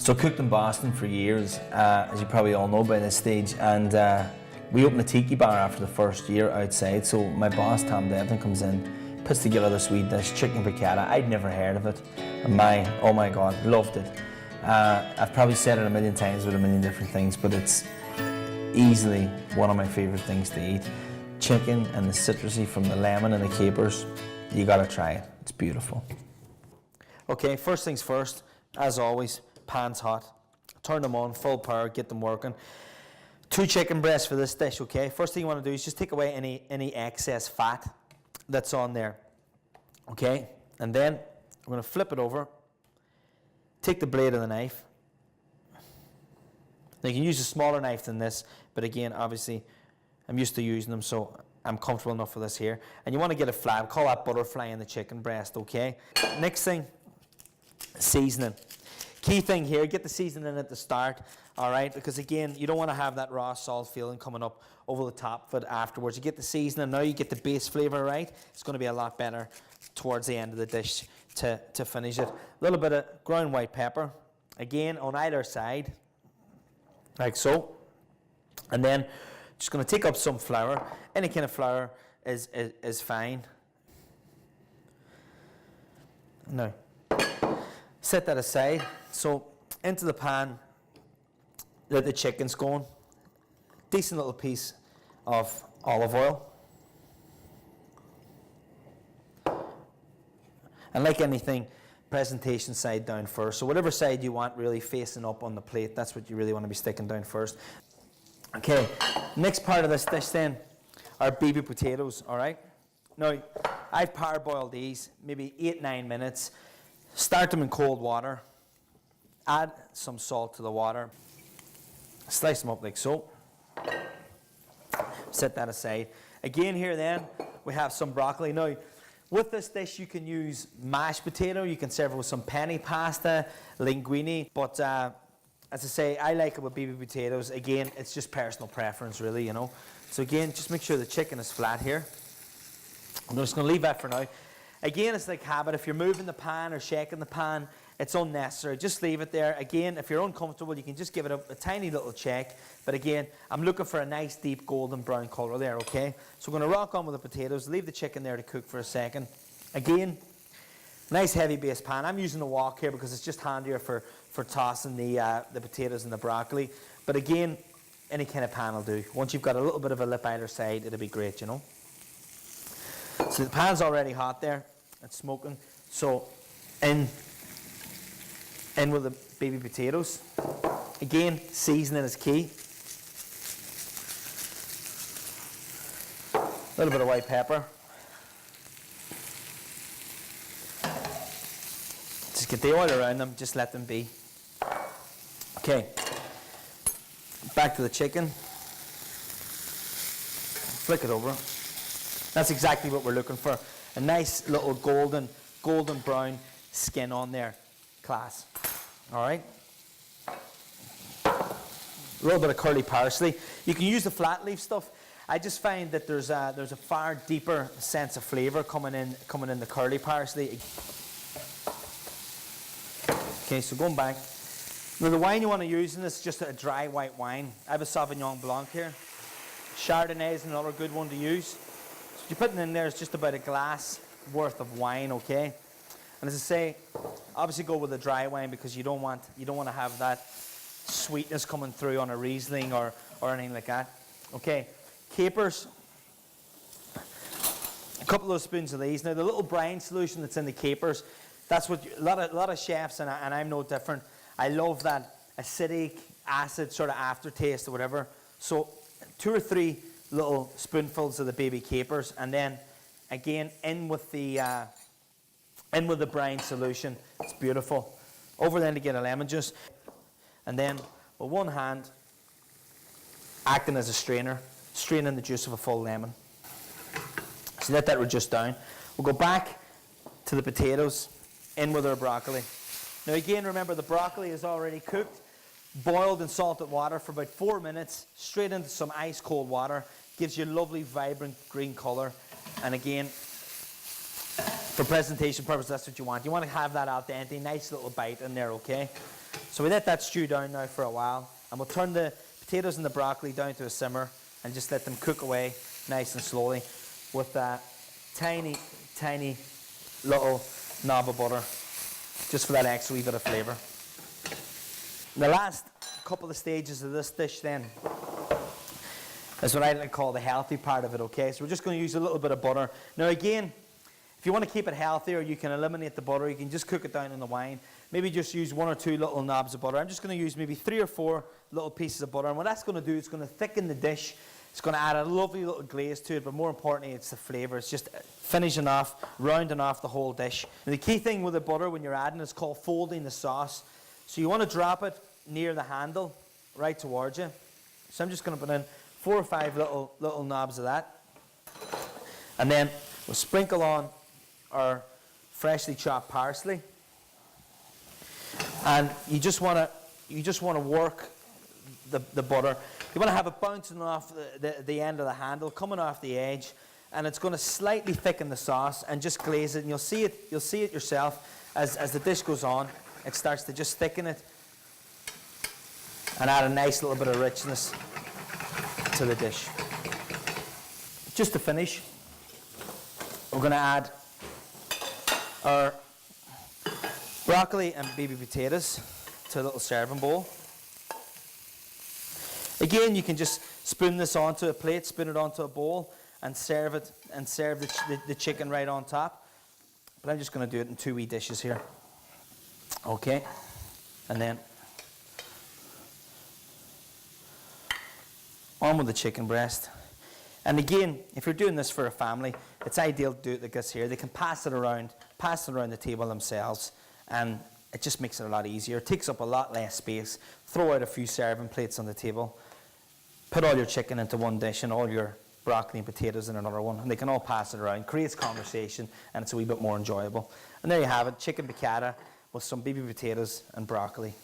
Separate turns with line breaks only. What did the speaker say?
So I cooked in Boston for years, as you probably all know by this stage, and we opened a tiki bar after the first year outside. So my boss, Tom Devlin, comes in, puts together this sweet dish, chicken briquetta. I'd never heard of it, and oh my God, loved it. I've probably said it a million times with a million different things, but it's easily one of my favorite things to eat. Chicken and the citrusy from the lemon and the capers, you gotta try it, it's beautiful. Okay, first things first, as always, pan's hot. Turn them on, full power, get them working. 2 chicken breasts for this dish, okay? First thing you want to do is just take away any excess fat that's on there, okay? And then I'm going to flip it over, take the blade of the knife. Now you can use a smaller knife than this, but again, obviously, I'm used to using them, so I'm comfortable enough for this here. And you want to get it flat, call that butterfly in the chicken breast, okay? Next thing, seasoning. Key thing here, get the seasoning at the start, all right? Because again, you don't want to have that raw salt feeling coming up over the top of it afterwards. You get the seasoning, now you get the base flavor right. It's going to be a lot better towards the end of the dish to finish it. A little bit of ground white pepper, again on either side, like so. And then just going to take up some flour. Any kind of flour is fine. Now, set that aside. So into the pan that the chicken's going. Decent little piece of olive oil. And like anything, presentation side down first. So whatever side you want really facing up on the plate, that's what you really want to be sticking down first. Okay, next part of this dish then are baby potatoes, all right? Now, I've parboiled these, maybe 8-9 minutes. Start them in cold water. Add some salt to the water. Slice them up like so. Set that aside. Again here then, we have some broccoli. Now, with this dish you can use mashed potato, you can serve it with some penne pasta, linguine, but as I say, I like it with baby potatoes. Again, it's just personal preference really, you know. So again, just make sure the chicken is flat here. I'm just going to leave that for now. Again, it's like habit. If you're moving the pan or shaking the pan, it's unnecessary. Just leave it there. Again, if you're uncomfortable, you can just give it a tiny little check. But again, I'm looking for a nice deep golden brown color there, okay? So we're going to rock on with the potatoes, leave the chicken there to cook for a second. Again, nice heavy base pan. I'm using the wok here because it's just handier for tossing the potatoes and the broccoli. But again, any kind of pan will do. Once you've got a little bit of a lip either side, it'll be great, you know. So the pan's already hot there. It's smoking. So in with the baby potatoes. Again, seasoning is key. A little bit of white pepper. Just get the oil around them, just let them be. Okay, back to the chicken. Flick it over. That's exactly what we're looking for. A nice little golden brown skin on there. Class. All right. A little bit of curly parsley. You can use the flat leaf stuff. I just find that there's a far deeper sense of flavour coming in the curly parsley. Okay, so going back. Now the wine you want to use in this is just a dry white wine. I have a Sauvignon Blanc here. Chardonnay is another good one to use. So what you're putting in there is just about a glass worth of wine, okay? And as I say, obviously go with a dry wine because you don't want to have that sweetness coming through on a Riesling or anything like that. Okay, capers. A couple of spoons of these. Now the little brine solution that's in the capers, that's what a lot of chefs, and I'm no different. I love that acidic, acid sort of aftertaste or whatever. So 2 or 3 little spoonfuls of the baby capers, and then again in with the brine solution. It's beautiful. Over then to get a lemon juice, and then with one hand acting as a strainer, straining the juice of a full lemon. So let that reduce down. We'll go back to the potatoes, in with our broccoli. Now again, remember the broccoli is already cooked, boiled in salted water for about 4 minutes, straight into some ice cold water. Gives you a lovely vibrant green color. And again, for presentation purposes, that's what you want. You want to have that al dente, nice little bite in there, okay? So we let that stew down now for a while, and we'll turn the potatoes and the broccoli down to a simmer and just let them cook away nice and slowly with that tiny, tiny little knob of butter, just for that extra wee bit of flavour. The last couple of stages of this dish then is what I like to call the healthy part of it, okay? So we're just going to use a little bit of butter. Now again, if you want to keep it healthier, you can eliminate the butter. You can just cook it down in the wine. Maybe just use 1 or 2 little knobs of butter. I'm just going to use maybe 3 or 4 little pieces of butter. And what that's going to do, it's going to thicken the dish. It's going to add a lovely little glaze to it, but more importantly, it's the flavour. It's just finishing off, rounding off the whole dish. And the key thing with the butter when you're adding is called folding the sauce. So you want to drop it near the handle, right towards you. So I'm just going to put in 4 or 5 little knobs of that. And then we'll sprinkle on our freshly chopped parsley. And you just want to work the butter. You want to have it bouncing off the end of the handle, coming off the edge, and it's going to slightly thicken the sauce and just glaze it. And you'll see it yourself as the dish goes on. It starts to just thicken it and add a nice little bit of richness to the dish. Just to finish, we're going to add our broccoli and baby potatoes to a little serving bowl. Again, you can just spoon this onto a plate, spoon it onto a bowl, and serve it, and serve the chicken right on top. But I'm just going to do it in 2 wee dishes here. Okay, and then on with the chicken breast. And again, if you're doing this for a family, it's ideal to do it like this here. They can pass it around the table themselves, and it just makes it a lot easier. It takes up a lot less space. Throw out a few serving plates on the table. Put all your chicken into one dish and all your broccoli and potatoes in another one, and they can all pass it around. Creates conversation, and it's a wee bit more enjoyable. And there you have it, chicken piccata with some baby potatoes and broccoli.